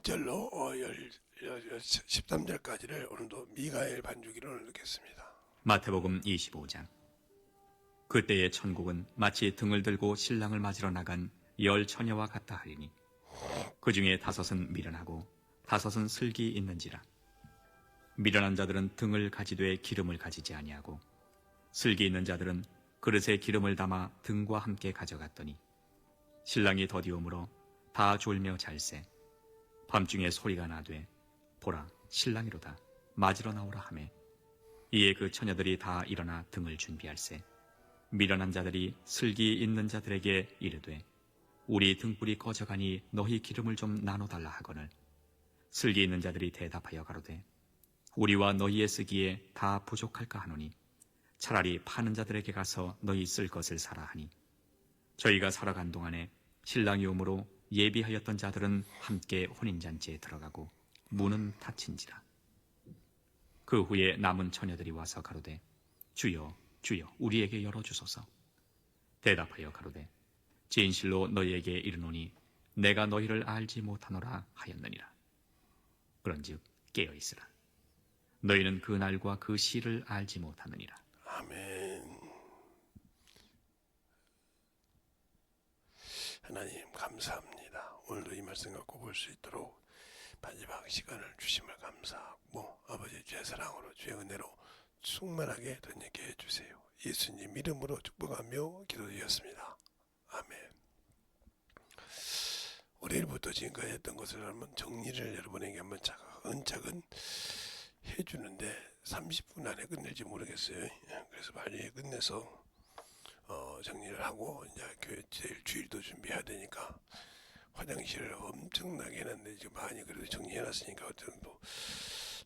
1절로 13절까지를 오늘도 미가엘 반주기를 읽겠습니다. 마태복음 25장. 그때의 천국은 마치 등을 들고 신랑을 맞으러 나간 10 처녀와 같다 하리니 그 중에 5은 미련하고 5은 슬기 있는지라. 미련한 자들은 등을 가지되 기름을 가지지 아니하고 슬기 있는 자들은 그릇에 기름을 담아 등과 함께 가져갔더니 신랑이 더디오므로 다 졸며 잘세. 밤중에 소리가 나되 보라 신랑이로다 맞으러 나오라 하매 이에 그 처녀들이 다 일어나 등을 준비할세. 미련한 자들이 슬기 있는 자들에게 이르되 우리 등불이 꺼져가니 너희 기름을 좀 나눠달라 하거늘 슬기 있는 자들이 대답하여 가로되 우리와 너희의 쓰기에 다 부족할까 하노니 차라리 파는 자들에게 가서 너희 쓸 것을 사라 하니 저희가 살아간 동안에 신랑이 오므로 예비하였던 자들은 함께 혼인잔치에 들어가고 문은 닫힌지라. 그 후에 남은 처녀들이 와서 가로되 주여 주여 우리에게 열어주소서. 대답하여 가로되 진실로 너희에게 이르노니 내가 너희를 알지 못하노라 하였느니라. 그런즉 깨어있으라. 너희는 그 날과 그 시를 알지 못하느니라. 아멘. 하나님 감사합니다. 오늘도 이 말씀 갖고 볼 수 있도록 마지막 시간을 주심을 감사하고 아버지 주의 사랑으로 주의 은혜로 충만하게 던지게 해주세요. 예수님 이름으로 축복하며 기도드렸습니다. 아멘. 월요일부터 지금까지 했던 것을 한번 정리를 여러분에게 한번 차근차근 해주는데 30분 안에 끝낼지 모르겠어요. 그래서 빨리 끝내서 정리를 하고 이제 교회 주일도 준비해야 되니까 화장실을 엄청나게 해놨는데 지금 많이 그래도 정리해놨으니까 어떤 또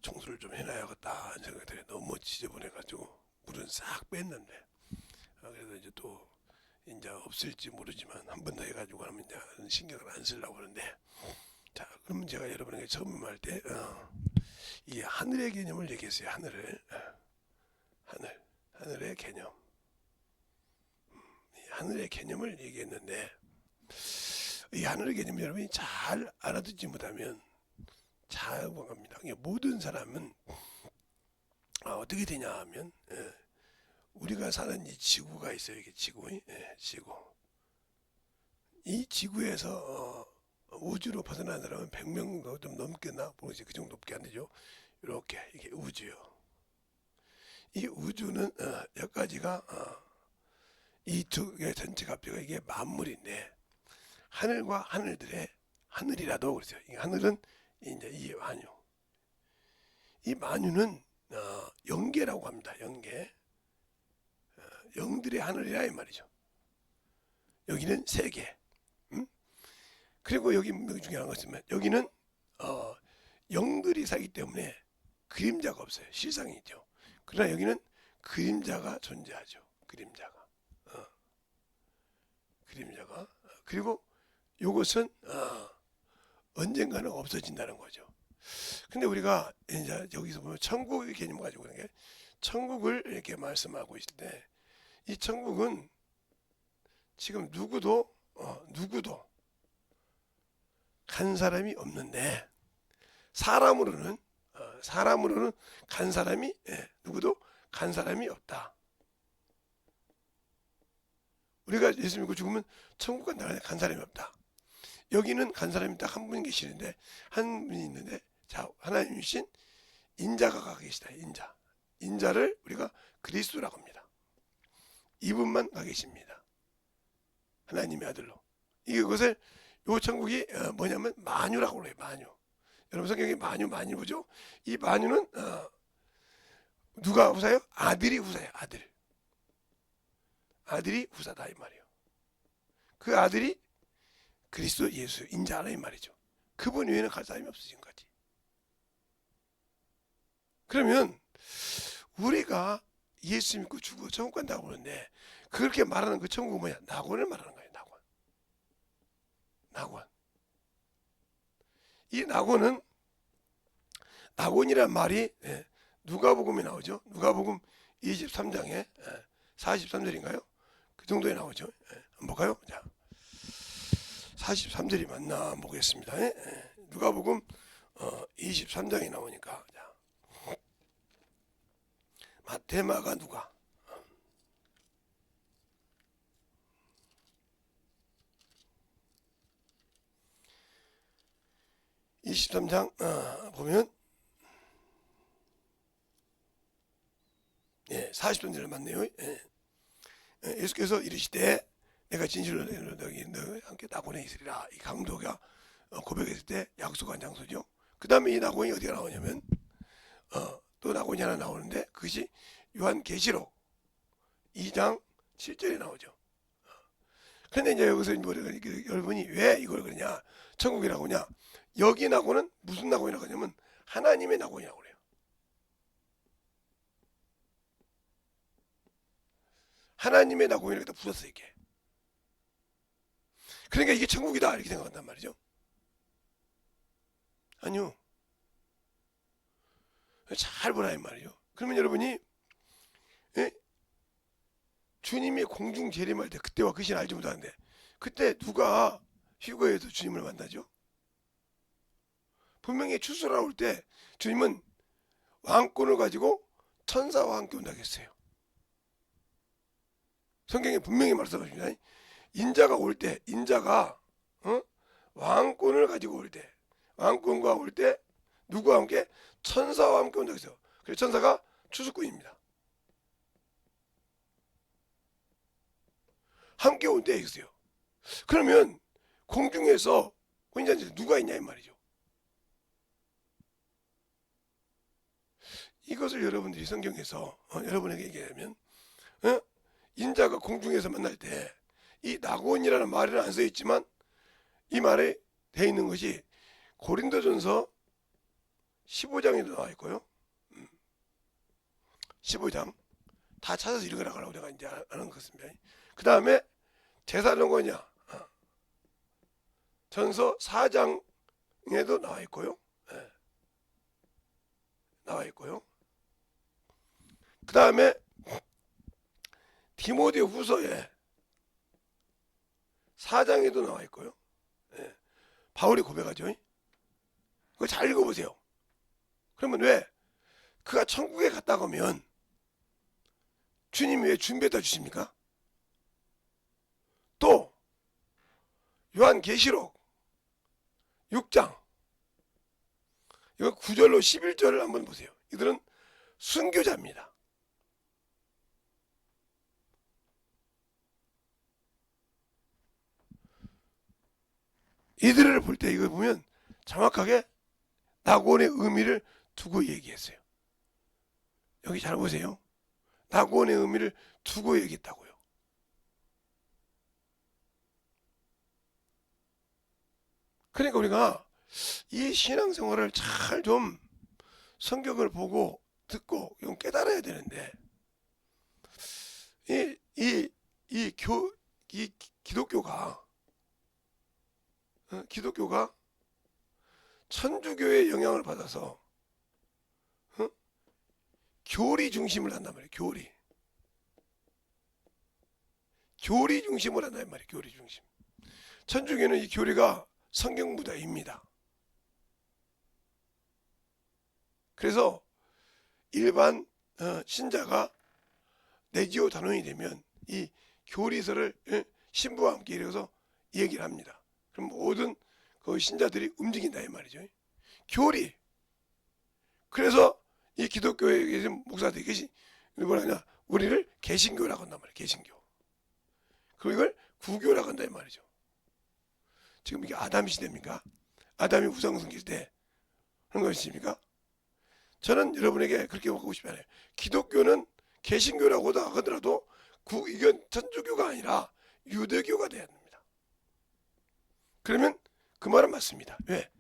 청소를 좀 해놔야겠다 생각이 들어요. 너무 지저분해가지고 물은 싹 뺐는데 그래서 이제 또 이제 없을지 모르지만 한 번 더 해가지고 하면 이제 신경을 안 쓰려고 하는데 자 그러면 제가 여러분에게 처음 할 때 이 하늘의 개념을 얘기했어요. 하늘의 개념. 하늘의 개념을 얘기했는데 이 하늘의 개념을 여러분이 잘 알아듣지 못하면 잘 원합니다. 모든 사람은 어떻게 되냐 하면 우리가 사는 이 지구가 있어요. 이게 지구. 이 지구에서 우주로 벗어난 사람은 100명도 좀 넘겠나? 모르지. 그 정도밖에 안 되죠. 이렇게 이게 우주요. 이 우주는 여기까지가 이 두 개 전체가 합쳐가 이게 만물인데 하늘과 하늘들의 하늘이라도 그러죠. 이 하늘은 이제 이 만유. 이 만유는 영계라고 합니다. 영계. 영들의 하늘이라 이 말이죠. 여기는 세계. 그리고 여기 중요한 것은 여기는 영들이 살기 때문에 그림자가 없어요. 실상이죠. 그러나 여기는 그림자가 존재하죠. 그림자가. 그리고 이것은 언젠가는 없어진다는 거죠. 근데 우리가 이제 여기서 보면 천국의 개념을 가지고 있는 게 천국을 이렇게 말씀하고 있을 때 이 천국은 지금 누구도 간 사람이 없는데 사람으로는 간 사람이 누구도 간 사람이 없다. 우리가 예수 믿고 죽으면 천국 간다. 간 사람이 없다. 여기는 간 사람이 딱 한 분 계시는데 한 분이 있는데 자 하나님이신 인자가 가 계시다. 인자를 우리가 그리스도라고 합니다. 이분만 가 계십니다. 하나님의 아들로. 이것을 요 천국이 뭐냐면 만유라고 그래요. 만유. 여러분 성경에 만유 보죠? 이 만유는 누가 후사요? 아들이 후사예요. 아들이 후사다 이 말이에요. 그 아들이 그리스도 예수 인자라 이 말이죠. 그분 외에는 갈 사람이 없어 지금까지. 그러면 우리가 예수 믿고 죽어 천국 간다고 그러는데 그렇게 말하는 그 천국은 뭐냐? 낙원을 말하는 거예요. 낙원. 이 낙원이란 말이 누가복음에 나오죠. 누가복음 23장에 43절인가요? 그 정도에 나오죠. 한번 볼까요? 자, 43절이 맞나 보겠습니다. 누가복음 23장이 나오니까 자, 마태, 마가, 누가 23장 보면 40절을 맞네요. 예수께서 이르시되 내가 진실로 너희 함께 낙원에 있으리라. 이 강도가 고백했을 때 약속한 장소죠. 그 다음에 이 낙원이 어디가 나오냐면 또 낙원이 하나 나오는데 그것이 요한계시록 2장 7절에 나오죠. 그런데 이제 여기서 여러분이 왜 이걸 그러냐, 천국이라고 하냐, 여기 낙원은 무슨 낙원이라고 하냐면 하나님의 낙원이라고 그래요. 하나님의 낙원이라고 붙었어 이게. 그러니까 이게 천국이다 이렇게 생각한단 말이죠. 아니요. 잘 보라 이 말이죠. 그러면 여러분이 주님이 공중 재림할 때 그때와 그 시는 알지 못하는데 그때 누가 휴거에서 주님을 만나죠? 분명히 추수라 올 때 주님은 왕권을 가지고 천사와 함께 온다고 했어요. 성경에 분명히 말씀하십니다. 인자가 올 때, 인자가 왕권을 가지고 올 때, 왕권과 올 때 누구와 함께? 천사와 함께 온다고 했어요. 그래서 천사가 추수꾼입니다. 함께 온 때 있어요. 그러면 공중에서 혼자 누가 있냐 이 말이죠. 이것을 여러분들이 성경에서 여러분에게 얘기하면 인자가 공중에서 만날 때 이 낙원이라는 말에는 안 써 있지만 이 말에 돼 있는 것이 고린도전서 15장에도 나와 있고요. 15장 다 찾아서 읽어나가라고 내가 이제 하는 것입니다. 그 다음에 데살로니가 전서 4장에도 나와 있고요. 나와 있고요. 그 다음에 디모데 후서에 4장에도 나와 있고요. 바울이 고백하죠. 그거 잘 읽어보세요. 그러면 왜? 그가 천국에 갔다 가면 주님이 왜 준비해다 주십니까? 또 요한계시록 6장 이거 9절로 11절을 한번 보세요. 이들은 순교자입니다. 이들을 볼 때 이거 보면 정확하게 낙원의 의미를 두고 얘기했어요. 여기 잘 보세요. 낙원의 의미를 두고 얘기했다고요. 그러니까 우리가 이 신앙생활을 잘 좀 성경을 보고 듣고 좀 깨달아야 되는데 기독교가 천주교의 영향을 받아서 교리 중심을 한단 말이에요. 교리 중심을 한단 말이에요. 교리 중심. 천주교는 이 교리가 성경보다입니다. 그래서 일반 신자가 내지오 단원이 되면 이 교리서를 신부와 함께 이래서 얘기를 합니다. 그럼 모든 그 신자들이 움직인다 이 말이죠. 교리. 그래서 이 기독교에 계신 목사들이 뭐라 하냐, 우리를 개신교라고 한단 말이에요. 개신교. 그리고 이걸 구교라고 한다 이 말이죠. 지금 이게 아담 시대입니까? 아담이 우상숭기 때 하는 것입니까? 저는 여러분에게 그렇게 하고 싶지 않아요. 기독교는 개신교라고 하더라도 이건 천주교가 아니라 유대교가 돼야 됩니다. 그러면 그 말은 맞습니다. 왜?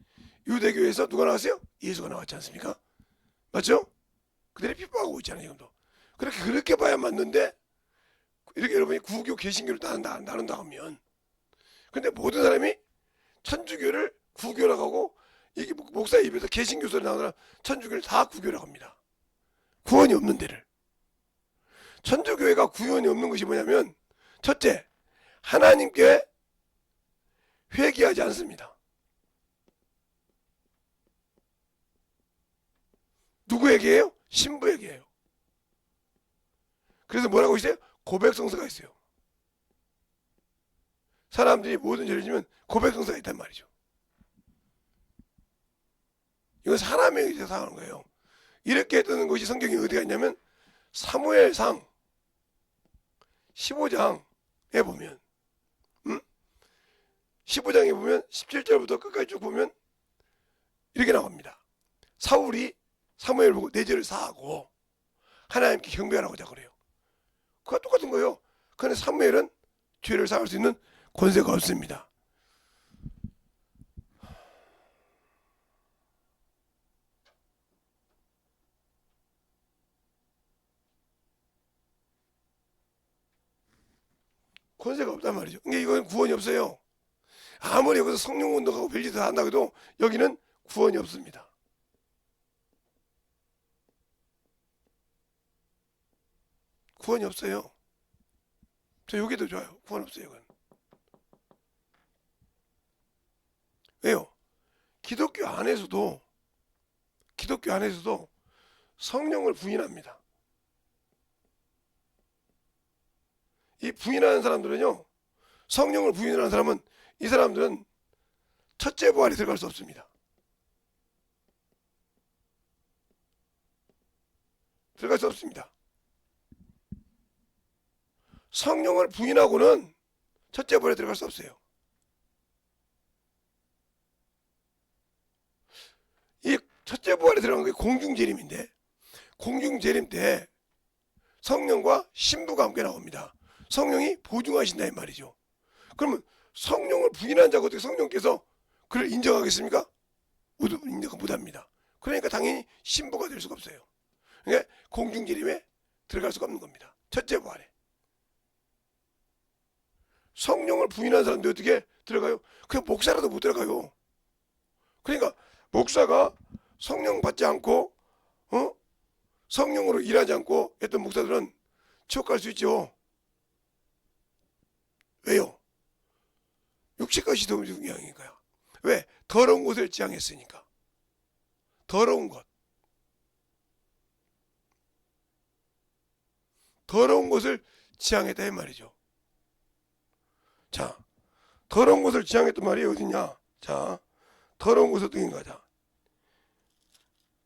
유대교에서 누가 나왔어요? 예수가 나왔지 않습니까? 맞죠? 그들이 핍박하고 있잖아요. 지금도. 그렇게 봐야 맞는데 이렇게 여러분이 구교 개신교를 나눈다 하면 근데 모든 사람이 천주교를 구교라고 하고 이게 목사 입에서 개신교 소리 나오느라 천주교를 다 구교라고 합니다. 구원이 없는 데를. 천주교회가 구원이 없는 것이 뭐냐면 첫째, 하나님께 회개하지 않습니다. 누구에게요? 신부에게요. 그래서 뭐라고 있어요? 고백성서가 있어요. 사람들이 모든 죄를 지면 고백성서가 있단 말이죠. 이건 사람에 의해서 상하는 거예요. 이렇게 뜨는 것이 성경이 어디가 있냐면 사무엘상 15장에 보면 15장에 보면 17절부터 끝까지 쭉 보면 이렇게 나옵니다. 사울이 사무엘을 보고 내 죄를 사하고 하나님께 경배하라고자 그래요. 그거 똑같은 거예요. 그런데 사무엘은 죄를 사할 수 있는 권세가 없습니다. 권세가 없단 말이죠. 그러니까 이건 구원이 없어요. 아무리 여기서 성령 운동하고 별짓 다 한다고 해도 여기는 구원이 없습니다. 구원이 없어요. 저 여기도 좋아요. 구원 없어요. 이건. 왜요? 기독교 안에서도 성령을 부인합니다. 이 부인하는 사람들은요, 성령을 부인하는 사람은 이 사람들은 첫째 부활에 들어갈 수 없습니다. 들어갈 수 없습니다. 성령을 부인하고는 첫째 부활에 들어갈 수 없어요. 이 첫째 부활에 들어간 게 공중재림인데, 공중재림 때 성령과 신부가 함께 나옵니다. 성령이 보증하신다 이 말이죠. 그러면 성령을 부인한 자가 어떻게 성령께서 그를 인정하겠습니까? 인정 못합니다. 그러니까 당연히 신부가 될 수가 없어요. 그러니까 공중재림에 들어갈 수가 없는 겁니다. 첫째 부활에. 성령을 부인한 사람들이 어떻게 들어가요? 그냥 목사라도 못 들어가요. 그러니까 목사가 성령 받지 않고 성령으로 일하지 않고 했던 목사들은 지옥 갈 수 있죠. 왜요? 육체까지 도움이 중요하니까요. 왜? 더러운 것을 지향했으니까. 더러운 것. 더러운 것을 지향했다 이 말이죠. 자, 더러운 것을 지향했던 말이 어디냐? 자, 더러운 것을 어떻게 가자.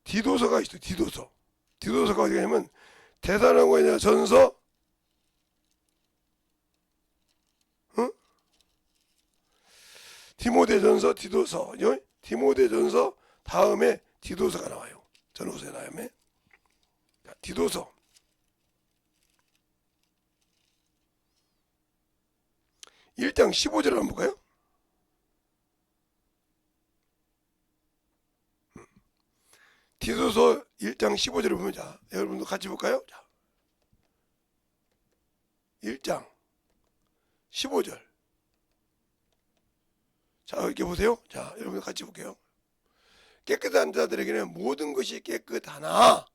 디도서가 있어. 디도서가 어디 가냐면 데살로니가 전서 디모데전서, 디도서, 디모데전서 다음에 디도서가 나와요. 전후서 다음에 디도서. (1장 15절) 한번 볼까요? 디도서 1장 15절을 보면 자, 여러분도 같이 볼까요? 자, 1장 15절. 자, 이렇게 보세요. 자, 여러분 같이 볼게요. 깨끗한 자들에게는 모든 것이 깨끗하나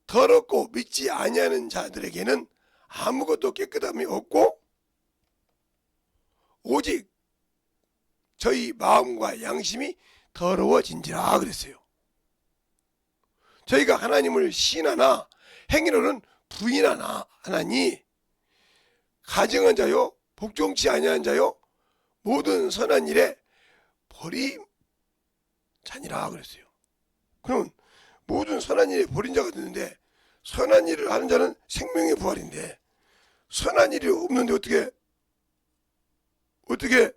더럽고 믿지 아니하는 자들에게는 아무것도 깨끗함이 없고 오직 저희 마음과 양심이 더러워진지라 그랬어요. 저희가 하나님을 시인하나 행위로는 부인하나 하나니 가증한 자요 복종치 아니한 자요 모든 선한 일에 버림 자니라 그랬어요. 그러면 모든 선한 일에 버린 자가 되는데 선한 일을 하는 자는 생명의 부활인데 선한 일이 없는데 어떻게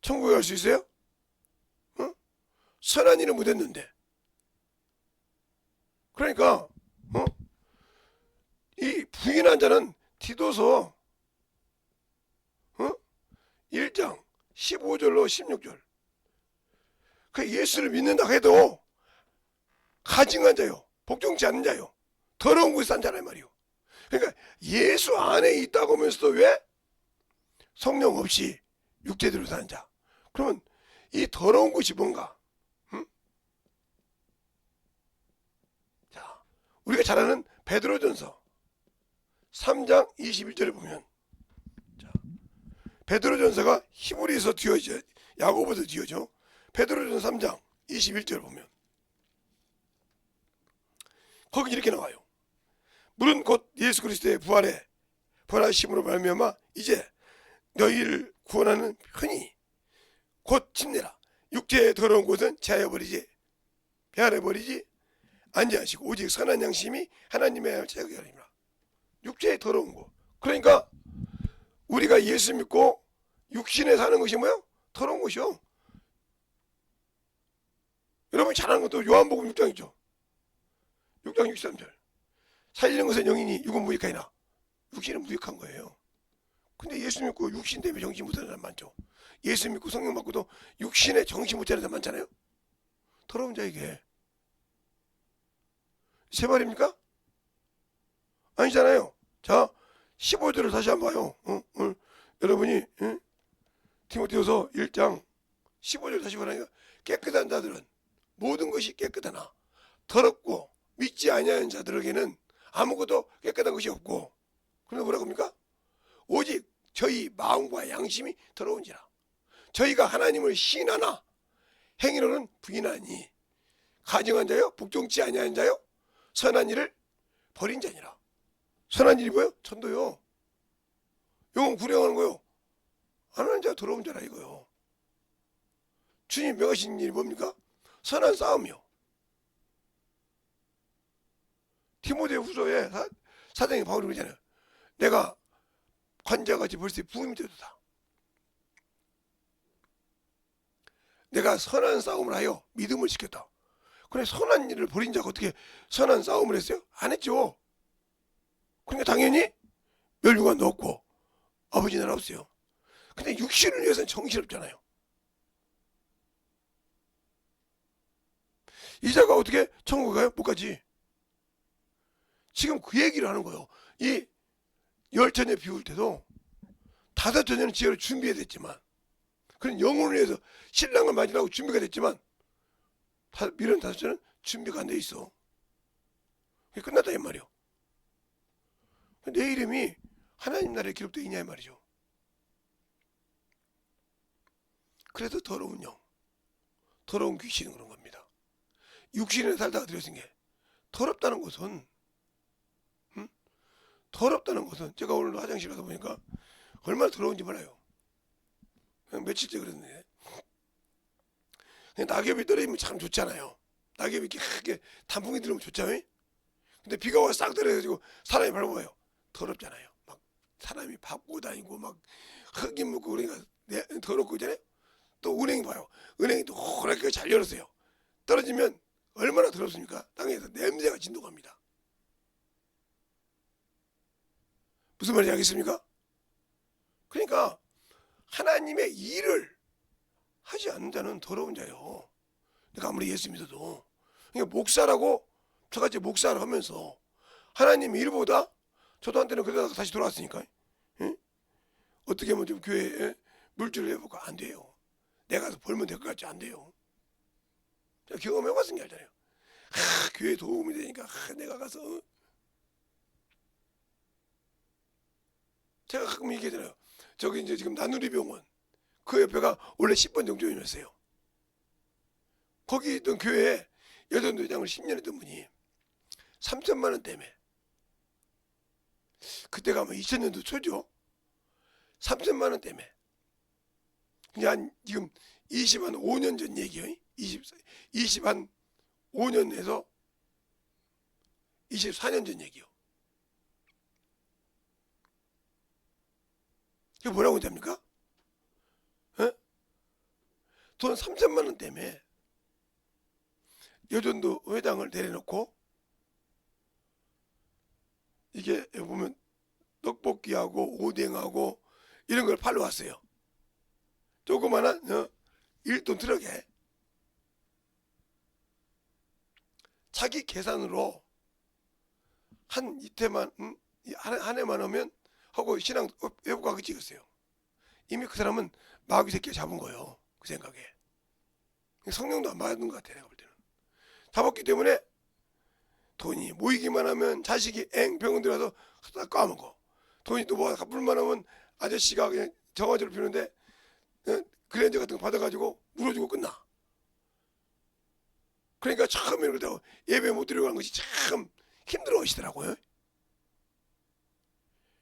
천국에 갈 수 있어요? 선한 일은 못했는데. 그러니까 이 부인한 자는 디도서 1장 15절로 16절. 그 예수를 믿는다 해도 가증한 자요, 복종치 않는 자요, 더러운 곳에 산 자란 말이요. 그러니까 예수 안에 있다고 하면서도 왜 성령 없이 육체대로 사는 자. 그러면 이 더러운 것이 뭔가? 자, 우리가 잘 아는 베드로전서 3장 21절을 보면, 자, 베드로전서가 히브리서 뒤어져, 야고보서 뒤어져. 베드로전서 3장 21절 보면, 거기 이렇게 나와요. 물은 곧 예수 그리스도의 부활하심으로 말미암아 이제 너희를 구원하는 편이 곧 침례라. 육체의 더러운 곳은 베하려버리지 아니하시고 오직 선한 양심이 하나님의 제거하리라. 육체의 더러운 곳. 그러니까 우리가 예수 믿고 육신에 사는 것이 뭐요? 더러운 것이요. 여러분 잘 아는 것도 요한복음 6장이죠. 6장 63절. 살리는 것은 영이니 육은 무익하이나. 육신은 무익한 거예요. 근데 예수 믿고 육신 때문에 정신 못 차리는 사람 많죠. 예수 믿고 성령 받고도 육신에 정신 못 차리는 사람 많잖아요. 더러운 자에게. 제 말입니까? 아니잖아요. 자, 15절을 다시 한번 봐요. 오늘 여러분이 디모데후서 1장 15절 다시 보라니까 깨끗한 자들은 모든 것이 깨끗하나 더럽고 믿지 아니하는 자들에게는 아무것도 깨끗한 것이 없고, 그런데 뭐라고 합니까? 오직 저희 마음과 양심이 더러운지라. 저희가 하나님을 시인하나 행위로는 부인하니 가증한 자요 복종치 아니하는 자요 선한 일을 버린 자니라. 선한 일이 뭐요? 전도요. 영혼 구령하는 거요. 안 하는 자가 더러운 자라 이거요. 주님 명하신 일이 뭡니까? 선한 싸움이요. 디모데후서에 사장이 바울이 그러잖아요. 내가 관자같이 벌써 부음이 되도다. 내가 선한 싸움을 하여 믿음을 지켰다. 그래 선한 일을 벌인 자가 어떻게 선한 싸움을 했어요? 안 했죠. 그러니까 당연히 멸류관도 없고 아버지 나라 없어요. 근데 육신을 위해서는 정신없잖아요. 이 자가 어떻게 천국 가요? 못 가지. 지금 그 얘기를 하는 거예요. 이 열처녀 비울 때도 다섯 처녀는 지혜로 준비가 됐지만, 그런 영혼을 위해서 신랑을 맞으라고 준비가 됐지만 미련 다섯 처녀는 준비가 안 돼 있어. 그게 끝났다 이 말이요. 내 이름이 하나님 나라에 기록되어 있냐 이 말이죠. 그래서 더러운 영, 더러운 귀신은 그런 겁니다. 육신에 살다가 들여진 게 더럽다는 것은, 더럽다는 것은 제가 오늘 화장실 가서 보니까 얼마나 더러운지 몰라요. 며칠째 그랬는데 낙엽이 떨어지면 참 좋잖아요. 낙엽이 이렇게 크게 단풍이 들어오면 좋잖아요. 근데 비가 와서 싹 떨어져가지고 사람이 밟아요. 더럽잖아요. 막 사람이 밟고 다니고 막 흙이 묻고 그러니까 더럽고 있잖아요. 또 은행이 봐요. 은행이 또 호랗게 잘 열었어요. 떨어지면 얼마나 더럽습니까? 땅에서 냄새가 진동합니다. 무슨 말인지 알겠습니까? 그러니까 하나님의 일을 하지 않는 자는 더러운 자예요. 그러니까 아무리 예수 믿어도. 그러니까 목사라고 저같이 목사를 하면서 하나님 일보다, 저도 한때는 그러다가 다시 돌아왔으니까, 예? 어떻게 하면 좀 교회에 물질을 해볼까? 안 돼요. 내가 가서 벌면 될 것 같지? 안 돼요. 제가 경험해봤으니까 알잖아요. 교회에 도움이 되니까 내가 가서 제가 가끔 얘기하잖아요. 저기 이제 지금 나누리 병원 그 옆에가 원래 10번 정조임이었어요. 거기 있던 교회에 여전도장을 10년 했던 분이 3천만 원 때문에, 그때가 아마 2000년도 초죠. 3천만 원 때문에 그냥 지금 25년 전 얘기예요. 25년에서 24년 전 얘기요. 이게 뭐라고 합니까? 돈 3천만 원 때문에 여전도 회장을 내려놓고, 이게 보면 떡볶이하고 오뎅하고 이런 걸 팔러 왔어요. 조그마한 1톤 트럭에 자기 계산으로 한 이태만 한 해만 오면 하고 신앙 외국가기 찍었어요. 이미 그 사람은 마귀 새끼가 잡은 거예요. 그 생각에 성령도 안 받은 것 같아. 내가 볼 때는 잡았기 때문에 돈이 모이기만 하면 자식이 병원 들어가서 다 까먹어. 돈이 또 뭐 갚을만 하면 아저씨가 그냥 정화제를 피우는데 그랜저 같은 거 받아가지고 물어주고 끝나. 그러니까 처음에 그러다가 예배 못 드리고 하는 것이 참 힘들어 하시더라고요.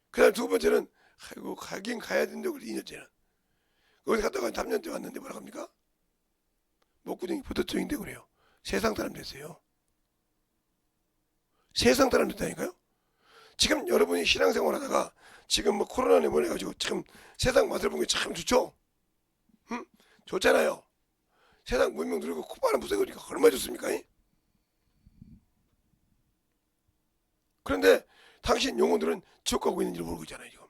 그 다음 두 번째는 아이고 가긴 가야 된다고 2년째는 거기 갔다가 3년째 왔는데 뭐라 합니까? 목구멍이 부도증인데 그래요. 세상 사람 됐어요. 세상 사람 됐다니까요. 지금 여러분이 신앙생활 하다가 지금 뭐 코로나에 보내가지고 참 세상 맛을 본 게 참 좋죠. 응? 좋잖아요. 세상 문명 누리고 콧바람 부숴버리니까 얼마나 좋습니까? 그런데 당신 영혼들은 지옥 가고 있는지 모르고 있잖아요 지금.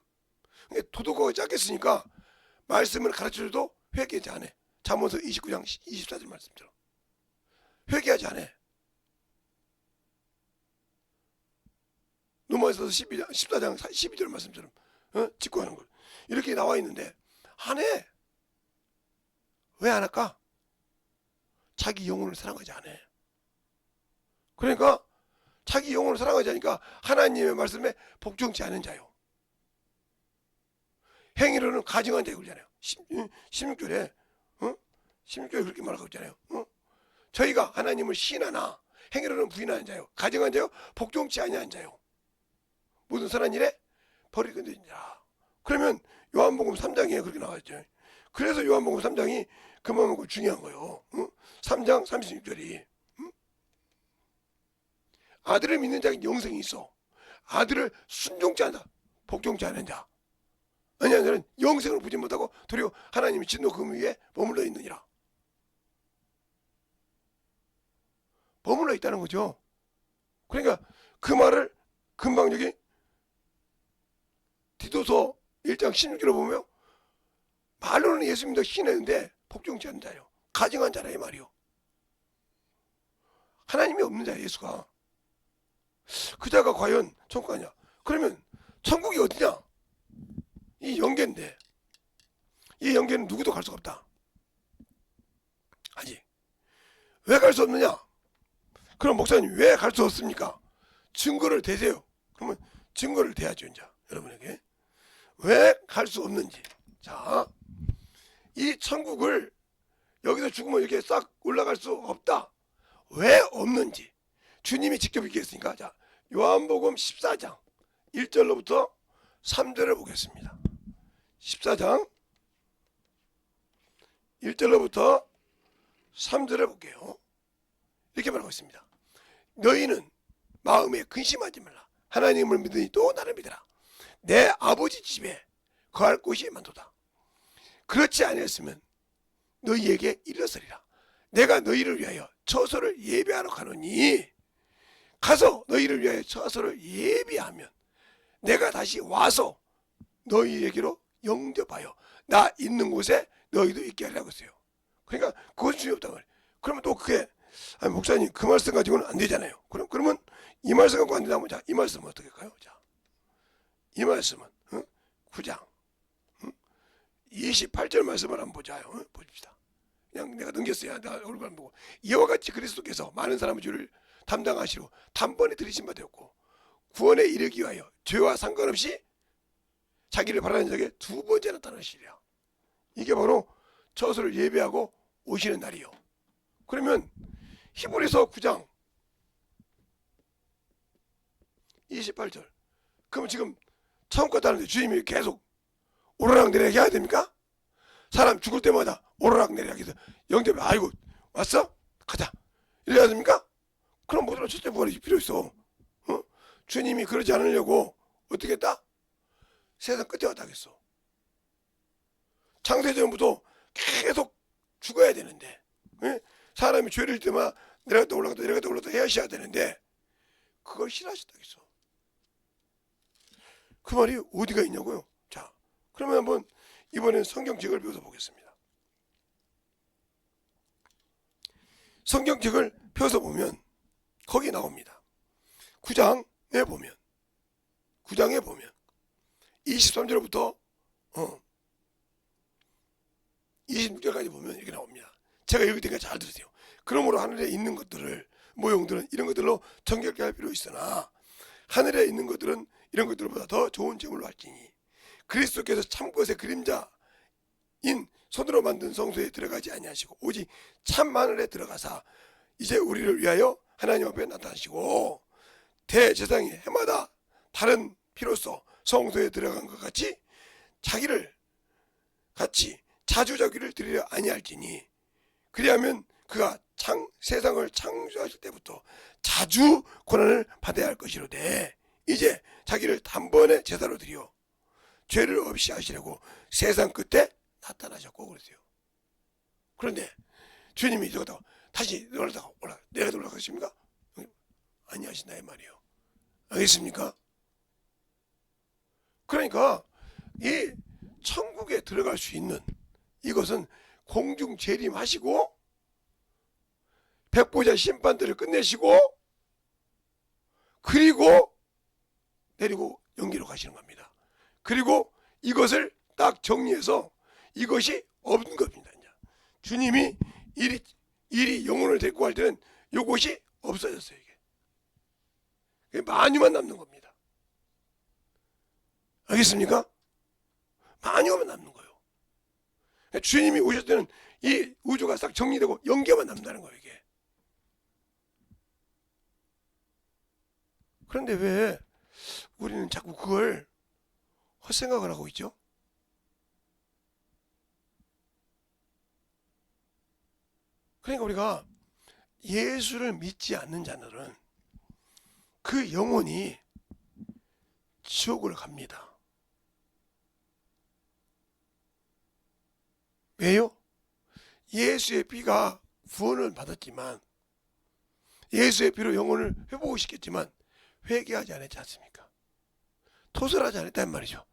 그러니까 도덕화가 작겠으니까 말씀을 가르쳐줘도 회개하지 않아. 잠언서 29장 24절 말씀처럼 회개하지 않아. 로마에서 14장 12절 말씀처럼 직구하는 걸 이렇게 나와 있는데 안 해. 왜 안 할까? 자기 영혼을 사랑하지 않아. 그러니까 자기 영혼을 사랑하지 않으니까 하나님의 말씀에 복종치 않은 자요. 행위로는 가증한 자요 그러잖아요. 16절에 16절에 그렇게 말하고 있잖아요. 저희가 하나님을 시인하나 행위로는 부인하는 자요. 가증한 자요. 복종치 아니한 자요. 모든 선한 일에 벌이 끊어진 자. 그러면 요한복음 3장에 그렇게 나와있죠. 그래서 요한복음 3장이 그만큼 중요한 거예요. 3장 36절이 아들을 믿는 자에게 영생이 있어. 아들을 순종치 않다. 복종치 않은 자. 아니야 저는 영생을 보지 못하고 도리어 하나님의 진노 금 위에 머물러 있느니라. 머물러 있다는 거죠. 그러니까 그 말을 금방 여기 디도서 1장 16절에 보면 말로는 예수님도 신했는데 복종치 않는 자요. 가증한 자라 이 말이요. 하나님이 없는 자야 예수가. 그 자가 과연 천국 가냐? 그러면 천국이 어디냐? 이 영계인데 이 영계는 누구도 갈 수가 없다. 아직 왜 갈 수 없느냐? 그럼 목사님 왜 갈 수 없습니까? 증거를 대세요. 그러면 증거를 대야죠 이제 여러분에게 왜 갈 수 없는지. 자, 이 천국을 여기서 죽으면 이렇게 싹 올라갈 수 없다. 왜 없는지 주님이 직접 얘기했으니까 자 요한복음 14장 1절로부터 3절을 보겠습니다. 14장 1절로부터 3절을 볼게요. 이렇게 말하고 있습니다. 너희는 마음에 근심하지 말라. 하나님을 믿으니 또 나를 믿으라. 내 아버지 집에 거할 곳이 많도다. 그렇지 아니었으면 너희에게 이르렀으리라. 내가 너희를 위하여 처소를 예비하러 가노니 가서 너희를 위하여 처소를 예비하면 내가 다시 와서 너희에게로 영접하여 나 있는 곳에 너희도 있게 하려고 했어요. 그러니까 그것이 중요하다고 말이에요. 그러면 또 그게 아니, 목사님 그 말씀 가지고는 안 되잖아요. 그러면 이 말씀 갖고 안 된다면 자, 이 말씀은 어떻게 할까요? 자, 이 말씀은 9장 28절 말씀을 한번 보자요. 보십시다. 그냥 내가 넘겼어요. 내가 얼굴 안 보고 이와 같이 그리스도께서 많은 사람의 죄를 담당하시고 단번에 들이신 바 되었고 구원에 이르기 위하여 죄와 상관없이 자기를 바라는 자에게 두 번째 나타나시리라. 이게 바로 처소를 예배하고 오시는 날이요. 그러면 히브리서 9장 28절 그럼 지금 천국 갔다는데 주님이 계속 오르락내리락 해야 됩니까? 사람 죽을 때마다 오르락내리락 해서 영접해 아이고 왔어? 가자 이래야 됩니까? 그럼 모두로 첫째 부활이 필요 있어. 주님이 그러지 않으려고 어떻게 했다? 세상 끝에 왔다 하겠어. 창세전부터 계속 죽어야 되는데 사람이 죄를 질 때마다 내려갔다 올라갔다 내려갔다 올라갔다 해야 되는데 그걸 싫어하셨다겠어. 그 말이 어디가 있냐고요. 자, 그러면 한번 이번엔 성경책을 펴서 보겠습니다. 성경책을 펴서 보면 거기 나옵니다. 9장에 보면 23절부터 26절까지 보면 이렇게 나옵니다. 제가 읽을 테니까 잘 들으세요. 그러므로 하늘에 있는 것들을 모형들은 이런 것들로 정결케 할 필요 있으나 하늘에 있는 것들은 이런 것들보다 더 좋은 제물로 할지니 그리스도께서 참 것의 그림자인 손으로 만든 성소에 들어가지 아니하시고 오직 참 하늘에 들어가사 이제 우리를 위하여 하나님 앞에 나타나시고 대제사장이 해마다 다른 피로써 성소에 들어간 것 같이 자기를 같이 자주자기를 드리려 아니할지니 그리하면 그가 세상을 창조하실 때부터 자주 고난을 받아야 할 것이로되 이제 자기를 단번에 제사로 드려 죄를 없이 하시려고 세상 끝에 나타나셨고 그러세요. 그런데 주님이 이러다가 다시 내가 올라가십니까? 아니하신다 이 말이에요. 알겠습니까? 그러니까 이 천국에 들어갈 수 있는 이것은 공중 재림하시고 백보자 심판들을 끝내시고 그리고 내리고 연기로 가시는 겁니다. 그리고 이것을 딱 정리해서 이것이 없는 겁니다. 주님이 일이 영혼을 데리고 갈 때는 이것이 없어졌어요. 이게 만유만 남는 겁니다. 알겠습니까? 만유만 남는 거예요. 주님이 오실 때는 이 우주가 싹 정리되고 연계만 남는다는 거예요. 이게. 그런데 왜 우리는 자꾸 그걸 헛생각을 하고 있죠? 그러니까 우리가 예수를 믿지 않는 자들은 그 영혼이 지옥을 갑니다. 왜요? 예수의 피가 구원을 받았지만 예수의 피로 영혼을 회복시켰지만 회개하지 않았지 않습니까? 토설하지 않았단 말이죠.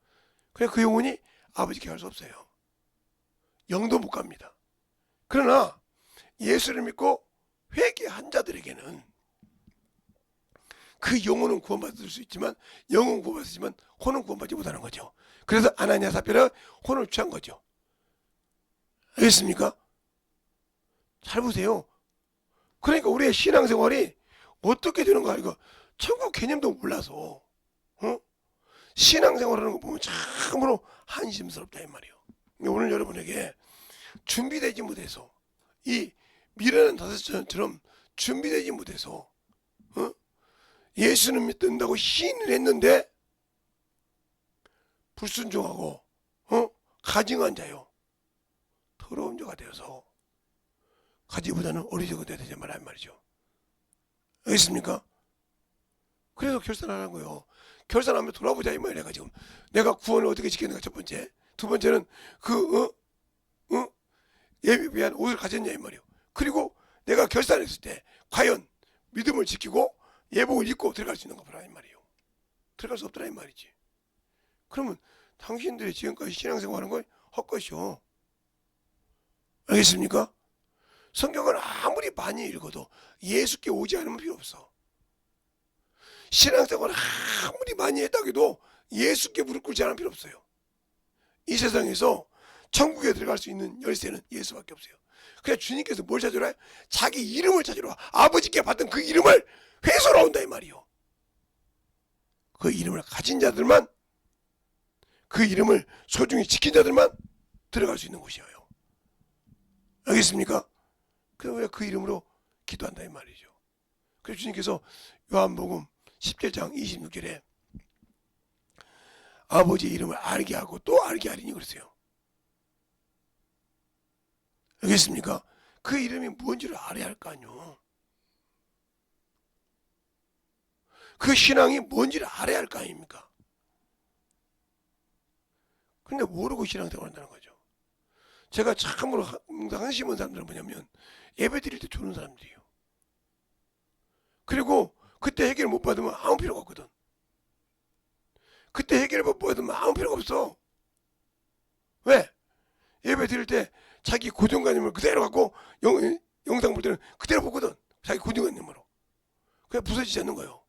그래 그 영혼이 아버지께 갈 수 없어요. 영도 못 갑니다. 그러나 예수를 믿고 회개한 자들에게는 그 영혼은 구원받을 수 있지만 영은 구원받았지만 혼은 구원받지 못하는 거죠. 그래서 아나니아 삽비라 혼을 취한 거죠. 알겠습니까? 잘 보세요. 그러니까 우리의 신앙생활이 어떻게 되는가 이거 천국 개념도 몰라서 신앙생활하는 거 보면 참으로 한심스럽다 이 말이에요. 오늘 여러분에게 준비되지 못해서 이 미련한 다섯처럼 준비되지 못해서 예수는 믿는다고 시인을 했는데 불순종하고 가증한 자요 더러운 자가 되어서 가지보다는 어리석은 자가 되지 말란 말이죠. 알겠습니까? 그래서 결산하는 거예요. 결산하면 돌아보자 이 말이야. 지금 내가 구원을 어떻게 지켰는가 첫 번째. 두 번째는 예비비한 옷을 가졌냐 이 말이에요. 그리고 내가 결산했을 때 과연 믿음을 지키고 예복을 입고 들어갈 수 있는가 보라 이 말이에요. 들어갈 수 없더라 이 말이지. 그러면 당신들이 지금까지 신앙생활하는 건 헛것이요. 알겠습니까? 성경을 아무리 많이 읽어도 예수께 오지 않으면 필요 없어. 신앙생활을 아무리 많이 했다고 해도 예수께 무릎 꿇지 않으면 필요 없어요. 이 세상에서 천국에 들어갈 수 있는 열쇠는 예수밖에 없어요. 그래서 주님께서 뭘 찾으라? 자기 이름을 찾으러 아버지께 받은 그 이름을 회소로 온다 이 말이요. 그 이름을 가진 자들만 그 이름을 소중히 지킨 자들만 들어갈 수 있는 곳이에요. 알겠습니까? 그래서 우리가 그 이름으로 기도한다 이 말이죠. 그래서 주님께서 요한복음 17장 26절에 아버지의 이름을 알게 하고 또 알게 하리니 그랬어요. 알겠습니까? 그 이름이 뭔지를 알아야 할 거 아니요. 그 신앙이 뭔지를 알아야 할 거 아닙니까? 근데 모르고 신앙생활 한다는 거죠. 제가 참으로 한심한 사람들은 뭐냐면 예배 드릴 때 조는 사람들이에요. 그리고 그때 해결 못 받으면 아무 필요가 없거든. 그때 해결 못 받으면 아무 필요가 없어. 왜? 예배 드릴 때 자기 고정관념을 그대로 갖고 영상 볼 때는 그대로 보거든. 자기 고정관념으로. 그냥 부서지지 않는 거예요.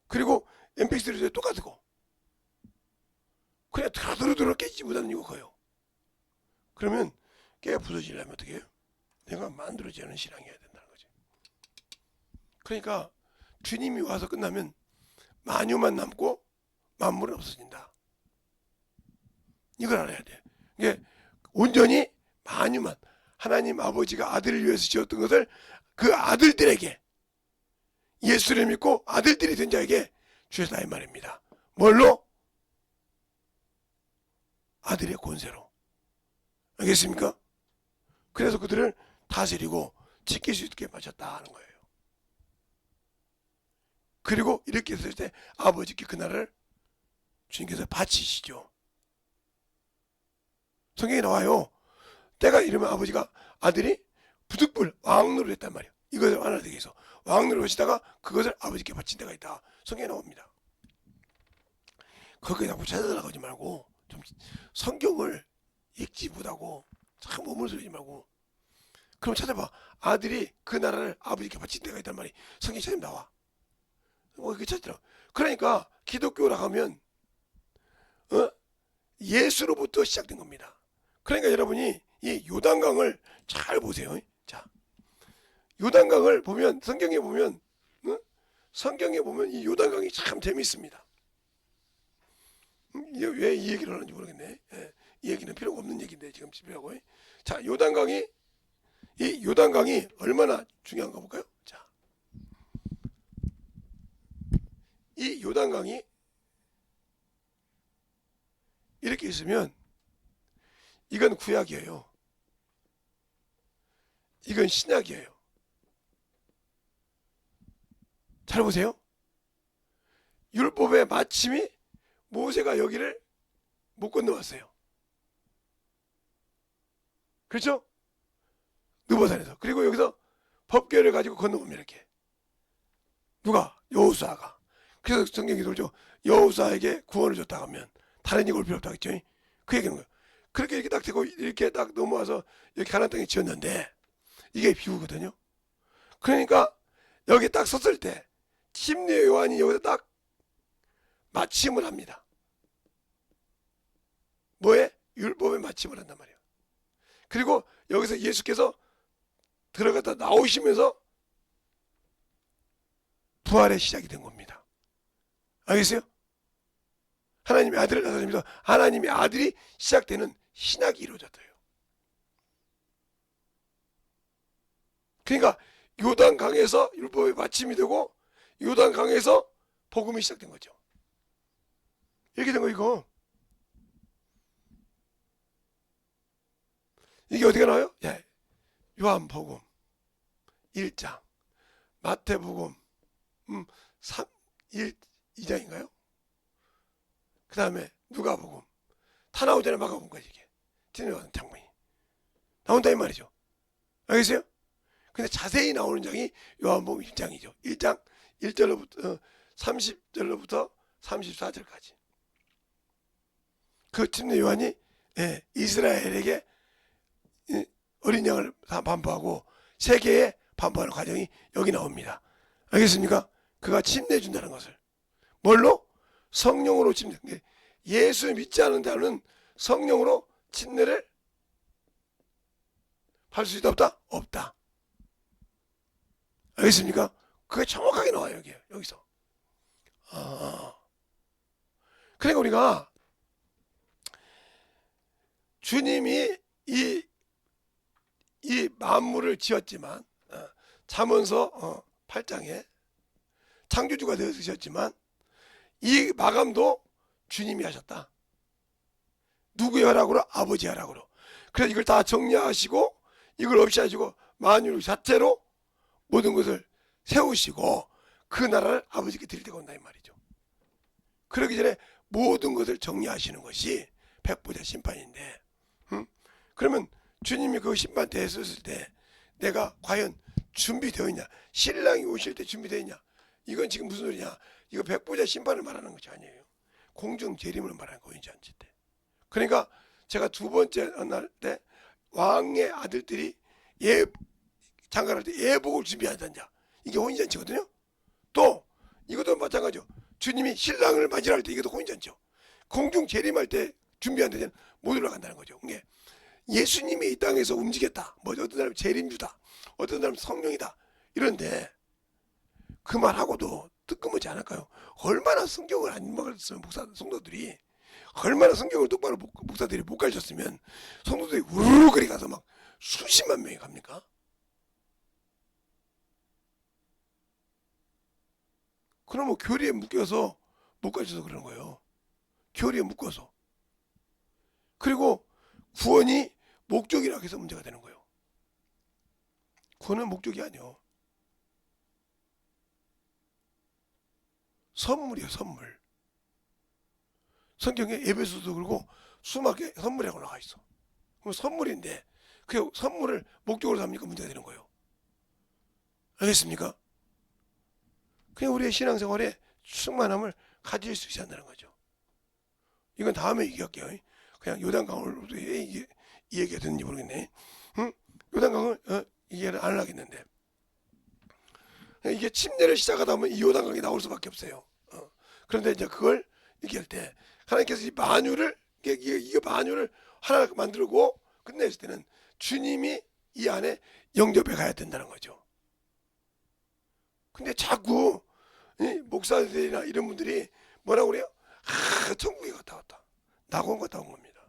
그리고 mp3도 똑같고 그냥 드러드러 깨지지 못하는 이유가 커요. 그러면 깨 부서지려면 어떻게 해요? 내가 만들어지지 않은 신앙이 해야 된다는 거지. 그러니까 주님이 와서 끝나면 만유만 남고 만물은 없어진다. 이걸 알아야 돼. 이게 온전히 만유만 하나님 아버지가 아들을 위해서 지었던 것을 그 아들들에게 예수를 믿고 아들들이 된 자에게 주셨다 이 말입니다. 뭘로? 아들의 권세로. 알겠습니까? 그래서 그들을 다스리고 지킬 수 있게 마쳤다 하는 거예요. 그리고 이렇게 했을 때 아버지께 그 나라를 주님께서 바치시죠. 성경에 나와요. 때가 이르면 아버지가 아들이 부득불 왕노를 했단 말이에요. 이것을 하나되게 해서 왕노를 하시다가 그것을 아버지께 바친 때가 있다. 성경에 나옵니다. 거기에 자꾸 찾아나가지 말고 좀 성경을 읽지 못하고 참 머물러지 말고 그럼 찾아봐. 아들이 그 나라를 아버지께 바친 때가 있단 말이 성경에 찾으면 나와. 그 찾더라. 그러니까 기독교라 하면 예수로부터 시작된 겁니다. 그러니까 여러분이 이 요단강을 잘 보세요. 자, 요단강을 보면 성경에 보면 이 요단강이 참 재미있습니다. 왜 이 얘기를 하는지 모르겠네. 예, 이 얘기는 필요가 없는 얘기인데 지금 집요하고. 자, 이 요단강이 얼마나 중요한가 볼까요? 자, 이 요단강이 이렇게 있으면 이건 구약이에요. 이건 신약이에요. 잘 보세요. 율법의 마침이 모세가 여기를 못 건너왔어요. 그렇죠? 느보산에서. 그리고 여기서 법궤를 가지고 건너오면 이렇게. 누가? 여호수아가. 그래서 성경이 그러죠. 여호수아에게 구원을 줬다 하면 다른 이걸 필요 없다 했죠. 그 얘기는 거예요. 그렇게 이렇게 딱 되고 이렇게 딱 넘어와서 여기 가나안 땅에 지었는데 이게 비유거든요. 그러니까 여기 딱 섰을 때 침례 요한이 여기서 딱 마침을 합니다. 뭐에? 율법에 마침을 한단 말이에요. 그리고 여기서 예수께서 들어갔다 나오시면서 부활의 시작이 된 겁니다. 알겠어요? 하나님의 아들을 나타내면서 하나님의 아들이 시작되는 신학이 이루어졌어요. 그러니까 요단강에서 율법의 마침이 되고 요단강에서 복음이 시작된 거죠. 이렇게 된 거 이거. 이게 어디가 나와요? 예. 요한복음 1장, 마태복음 2장인가요? 그 다음에 누가복음 다 나오잖아요. 마가복음까지 이게 진행하는 장면이 나온다 이 말이죠. 알겠어요? 근데 자세히 나오는 장이 요한복음 1장이죠. 1장 1절로부터 30절로부터 34절까지. 그 침례 요한이 이스라엘에게 어린 양을 반포하고 세계에 반포하는 과정이 여기 나옵니다. 알겠습니까? 그가 침례해 준다는 것을. 뭘로? 성령으로 침례. 예수 믿지 않는 자는 성령으로 침례를 할 수 있다 없다? 없다. 알겠습니까? 그게 정확하게 나와요. 여기서. 그러니까 우리가 주님이 이 만물을 지었지만 잠언서 8장에 창조주가 되어주셨지만 이 마감도 주님이 하셨다. 누구의 허락으로? 아버지의 허락으로. 그래서 이걸 다 정리하시고 이걸 없이 하시고 만유 자체로 모든 것을 세우시고 그 나라를 아버지께 드리려고 온다 이 말이죠. 그러기 전에 모든 것을 정리하시는 것이 백보자 심판인데 그러면 주님이 그 심판 때 했었을 때 내가 과연 준비되어 있냐, 신랑이 오실 때 준비되어 있냐, 이건 지금 무슨 소리냐, 이거 백보자 심판을 말하는 것이 아니에요. 공중 재림을 말하는 거예요. 잔치 때. 그러니까 제가 두 번째 날 때 왕의 아들들이 장가할 때 예복을 준비하던 자, 이게 혼인잔치거든요. 또 이것도 마찬가지죠. 주님이 신랑을 맞이할 때 이것도 혼인잔치죠. 공중 재림할 때 준비한 데는 못 올라간다는 거죠. 이게 예수님이 이 땅에서 움직였다. 뭐 어떤 사람은 재림주다. 어떤 사람은 성령이다. 이런데 그 말하고도 뜨끔하지 않을까요? 얼마나 성경을 안 읽었으면 성도들이 얼마나 성경을 똑바로 목사들이 못 가르쳤으면 성도들이 우르르 거리 가서 막 수십만 명이 갑니까? 그러면 교리에 묶여서 못 가르쳐서 그러는 거예요. 교리에 묶어서. 그리고 구원이 목적이라고 해서 문제가 되는 거예요. 구원은 목적이 아니요. 선물이에요, 선물. 성경에 에베소도 그러고 수많게 선물이라고 나와 있어. 그럼 선물인데 그 선물을 목적으로 삼으니까 문제가 되는 거예요. 알겠습니까? 그냥 우리의 신앙생활에 충만함을 가질 수 있어야 한다는 거죠. 이건 다음에 얘기할게요. 그냥 요단강을 이 얘기가 됐는지 모르겠네. 응? 요단강을 이해를 안 하겠는데 이게 침례를 시작하다 보면 이 요단강이 나올 수밖에 없어요. 그런데 이제 그걸 얘기할 때 하나님께서 이 만유를 이 만유를 하나 만들고 끝냈을 때는 주님이 이 안에 영접해 가야 된다는 거죠. 근데 자꾸 목사들이나 이런 분들이 뭐라고 그래요? 천국에 갔다 왔다. 낙원 갔다 온 겁니다.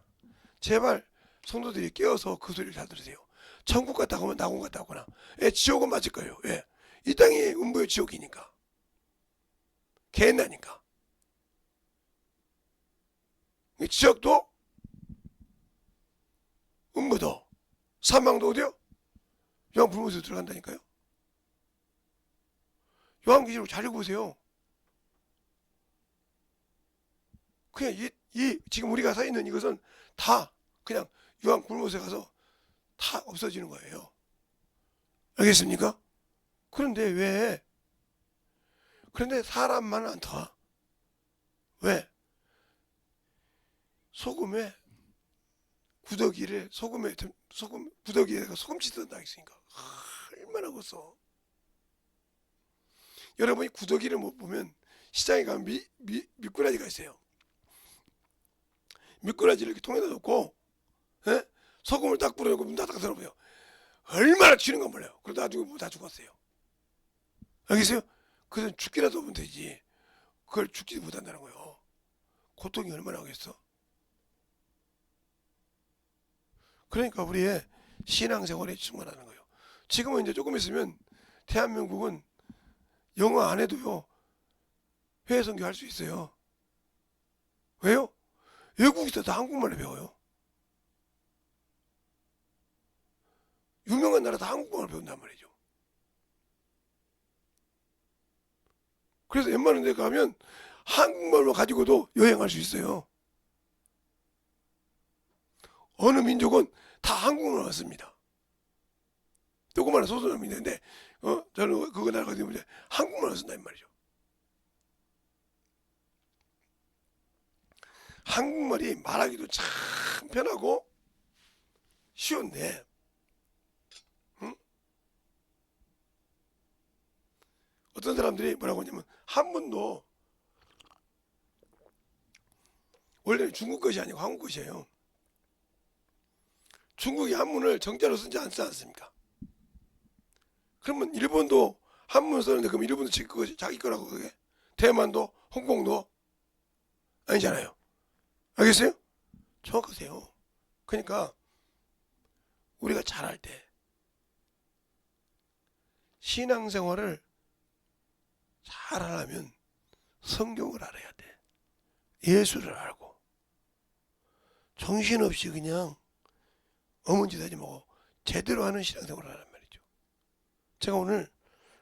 제발 성도들이 깨어서 그 소리를 잘 들으세요. 천국 갔다 오면 낙원 갔다 오거나 지옥은 맞을 거예요. 왜? 이 땅이 음부의 지옥이니까. 개나니까. 지옥도 음부도 사망도 어디요? 요한불문서에 들어간다니까요. 요한계시록 잘 읽어보세요. 그냥 지금 우리가 서 있는 이것은 다 그냥 요한불문서에 가서 다 없어지는 거예요. 알겠습니까? 그런데 사람만은 안 타. 왜? 소금에 구더기에다가 소금 씻는다 했으니까 얼마나 컸어. 여러분이 구더기를 못 보면 시장에 가면 미꾸라지가 있어요. 미꾸라지를 이렇게 통에다 넣고 소금을 딱 뿌려놓고 문 닫아서 들어보세요. 얼마나 튀는 건 몰라요. 그러다 나중에 다 죽었어요. 알겠어요? 그래서 죽기라도 하면 되지. 그걸 죽지 못한다는 거예요. 고통이 얼마나 하겠어? 그러니까 우리의 신앙생활에 충만하는 거예요. 지금은 이제 조금 있으면 대한민국은 영어 안 해도요 해외 선교 할 수 있어요. 왜요? 외국에서 다 한국말을 배워요. 유명한 나라 다 한국말을 배운단 말이죠. 그래서 웬만한 데 가면 한국말로 가지고도 여행할 수 있어요. 어느 민족은 다 한국말을 씁니다. 조그마한 소수는 있는데 저는 그거 나라 가서 한국말을 쓴단 말이죠. 한국말이 말하기도 참 편하고 쉬운데 어떤 사람들이 뭐라고 하냐면 한문도 원래는 중국 것이 아니고 한국 것이에요. 중국이 한문을 정자로 쓰지 않지 않습니까? 그러면 일본도 한문 쓰는데 그럼 일본도 자기 거라고 그게? 대만도 홍콩도 아니잖아요. 알겠어요? 정확하세요. 그러니까 우리가 잘할 때 신앙생활을 잘하려면 성경을 알아야 돼. 예수를 알고 정신없이 그냥 어문짓 하지 말고 제대로 하는 신앙생활을 하란 말이죠. 제가 오늘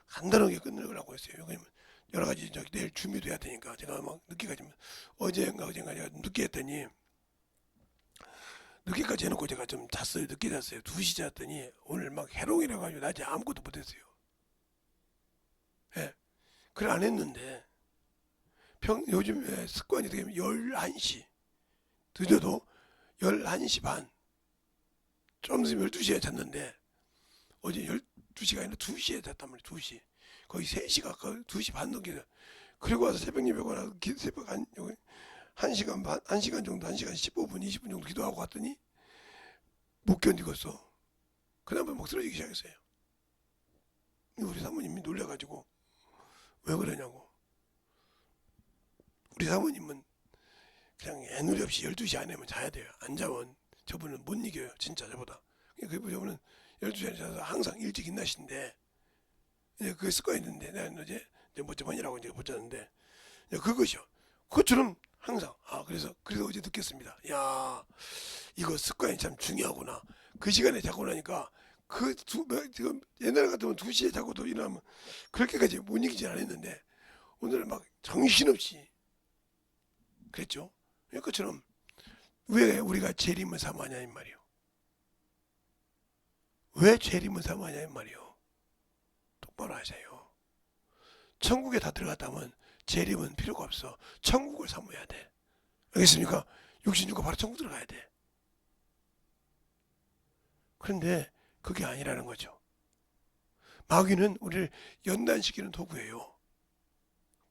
간단하게 끝내려고 했어요. 왜냐면 여러 가지 내일 준비도 해야 되니까 제가 막 늦게까지 어제인가 제가 늦게 했더니 늦게까지 해놓고 제가 좀 잤어요. 늦게 잤어요. 2시 잤더니 오늘 막 해롱이라 가지고 낮에 아무것도 못했어요. 예. 그래 안 했는데 요즘에 습관이 되면 11시 늦어도 11시 반 좀 있으면 12시에 잤는데 어제 12시가 아니라 2시에 잤단 말이에요. 2시 거의 3시 가까이 2시 반 넘게 그리고 와서 새벽 예배거나 새벽 1시간 반 1시간 정도 1시간 15분 20분 정도 기도하고 갔더니 못 견디겠어. 그다음에 막 쓰러지기 시작했어요. 우리 사모님이 놀래가지고 왜 그러냐고. 우리 사모님은 그냥 애누리 없이 12시 안에만 자야 돼요. 안 자면 저분은 못 이겨요. 진짜 저보다. 저분은 12시 안에 자서 항상 일찍 일나시는데 그게 습관이 있는데 내가 어제 몇 번이라고 이제 붙였는데 그것이요. 그것처럼 항상 그래서 어제 느꼈습니다. 야, 이거 습관이 참 중요하구나. 그 시간에 자고 나니까 지금 옛날 같으면 2시에 자고도 일어나면 그렇게까지 못 이기진 않았는데 오늘은 막 정신없이 그랬죠. 그것처럼 왜 우리가 재림을 사모하냐 이 말이요. 왜 재림을 사모하냐 이 말이요. 똑바로 하세요. 천국에 다 들어갔다면 재림은 필요가 없어. 천국을 사모해야 돼. 알겠습니까? 육신주가 바로 천국 들어가야 돼. 그런데 그게 아니라는 거죠. 마귀는 우리를 연단시키는 도구예요.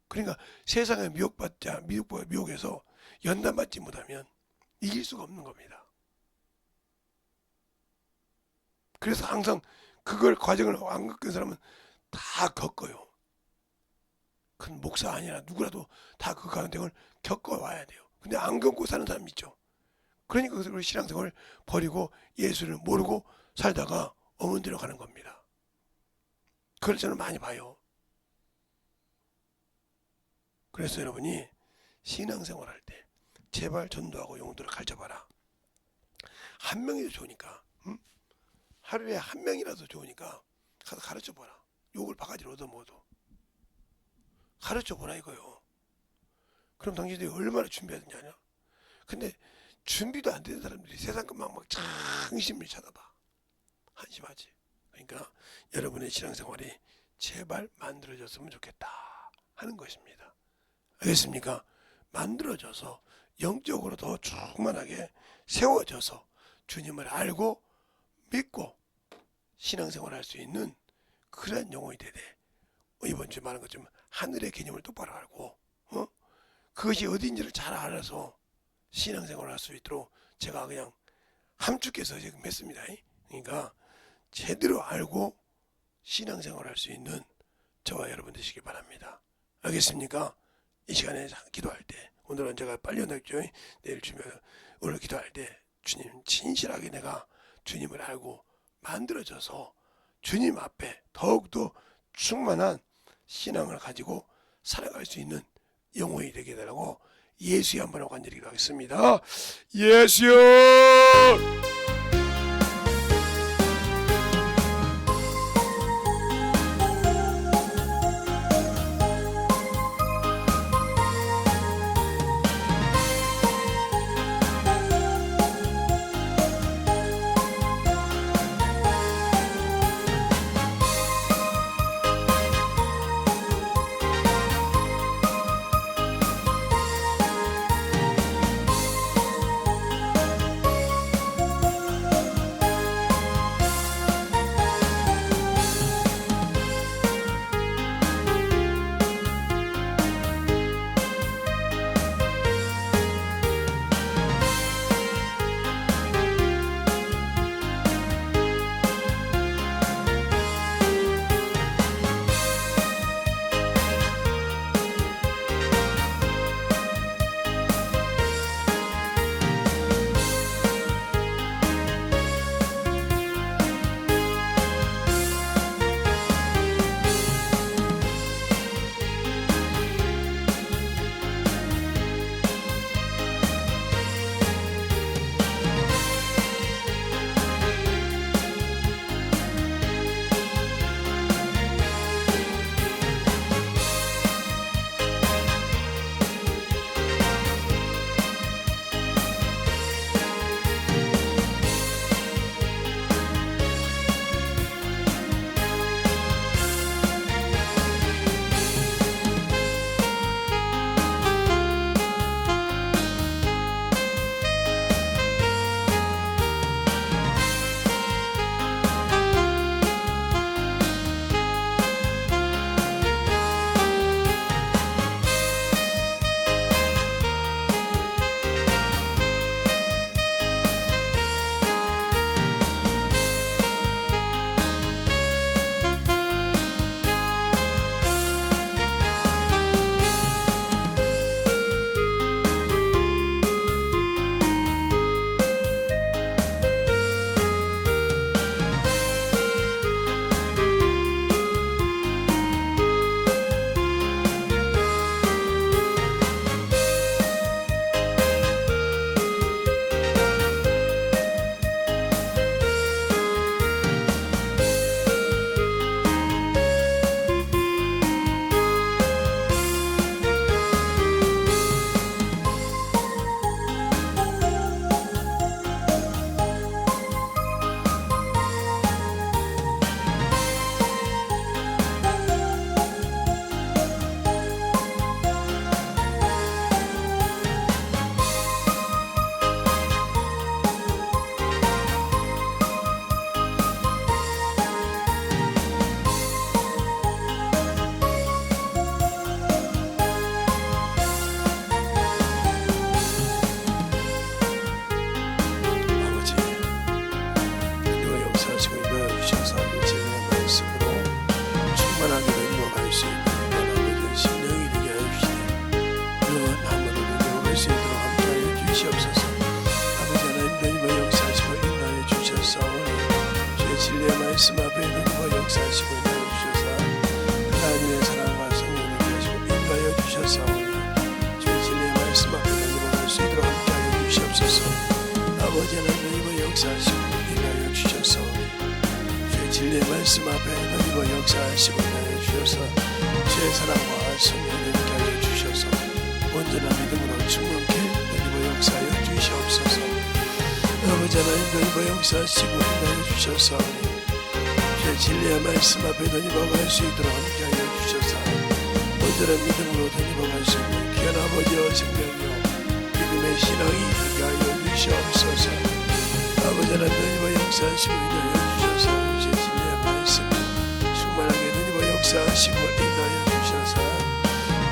그러니까 세상의 미혹에서 연단받지 못하면 이길 수가 없는 겁니다. 그래서 항상 그걸 과정을 안 겪은 사람은 다 겪어요. 큰 목사 아니라 누구라도 다 그 과정을 겪어와야 돼요. 근데 안 겪고 사는 사람이 있죠. 그러니까 그 신앙생활을 버리고 예수를 모르고 살다가 어문대로 가는 겁니다. 그걸 저는 많이 봐요. 그래서 여러분이 신앙생활 할 때 제발 전도하고 용도를 가르쳐봐라. 한 명이도 좋으니까, 하루에 한 명이라도 좋으니까 가서 가르쳐봐라. 욕을 바가지로 얻어먹어도 가르쳐보라 이거요. 그럼 당신들이 얼마나 준비하든지 아냐? 근데 준비도 안 되는 사람들이 세상 것만 막 장심을 찾아봐. 한심하지. 그러니까 여러분의 신앙생활이 제발 만들어졌으면 좋겠다 하는 것입니다. 알겠습니까? 만들어져서 영적으로 더 충만하게 세워져서 주님을 알고 믿고 신앙생활을 할 수 있는 그런 영혼이 되되, 이번 주에 말한 것처럼 하늘의 개념을 똑바로 알고 그것이 어딘지를 잘 알아서 신앙생활을 할 수 있도록 제가 그냥 함축해서 지금 했습니다. 그러니까 제대로 알고 신앙생활을 할 수 있는 저와 여러분 되시기 바랍니다. 알겠습니까? 이 시간에 기도할 때, 오늘은 제가 빨리 연락죠. 내일 주면 오늘 기도할 때 주님 진실하게 내가 주님을 알고 만들어져서 주님 앞에 더욱더 충만한 신앙을 가지고 살아갈 수 있는 영혼이 되게 되라고 예수의 한 번을 간절히 기도하겠습니다. 예수여! 하나님의 역사하시고 인도하여 주셨사오니 주의 진리의 말씀 앞에 하나님의 역사하시고 인도하여 주셔서 하나님의 사랑과 성령님께 하시고 인도하여 주셨사오니 주의 진리의 말씀 앞에 하나님을 수 있도록 함께하여 주시옵소서. 아버지 하나님의 역사하시고 인도하여 주셨사오니 주의 진리의 말씀 앞에 하나님의 역사하시고 인도하여 주셔서 주의 사랑과 성령님께 하여 주셔서 온전한 믿음으로 충만케 하나님의 역사하여 주시옵소서. 아버지 하나님 하나님의 역사하시고 인도하여 주셨사오니 주의 진리의 말씀 앞에 하나님과 갈 수 있도록 함께하여 주셔서 온전한 믿음으로 하나님과 갈 수 있는 귀한 아버지와 생명이요 믿음의 신앙이 되게 하여 주시옵소서. 아버지 하나님 하나님의 역사하시고 인도하여 주셔서 주의 진리의 말씀 충만하게 하나님의 역사하시고 인도하여 주셔서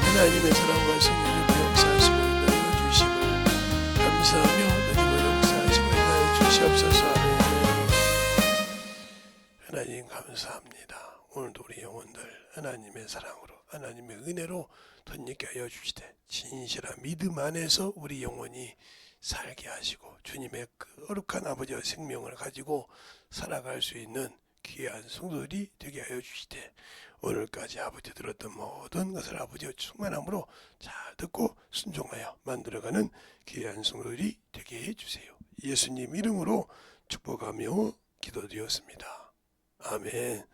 하나님의 사랑과 성령님의 역사하시고 인도하여 주심을 감사하며 하나님의 역사하시고 인도하여 주시옵소서. 아멘. 하나님 감사합니다. 오늘도 우리 영혼들 하나님의 사랑으로 하나님의 은혜로 덧입게 하여 주시되 진실한 믿음 안에서 우리 영혼이 살게 하시고 주님의 그 거룩한 아버지의 생명을 가지고 살아갈 수 있는 귀한 성도들이 되게 하여 주시되 오늘까지 아버지 들었던 모든 것을 아버지의 충만함으로 잘 듣고 순종하여 만들어가는 귀한 성도들이 되게 해주세요. 예수님 이름으로 축복하며 기도드렸습니다. 아멘.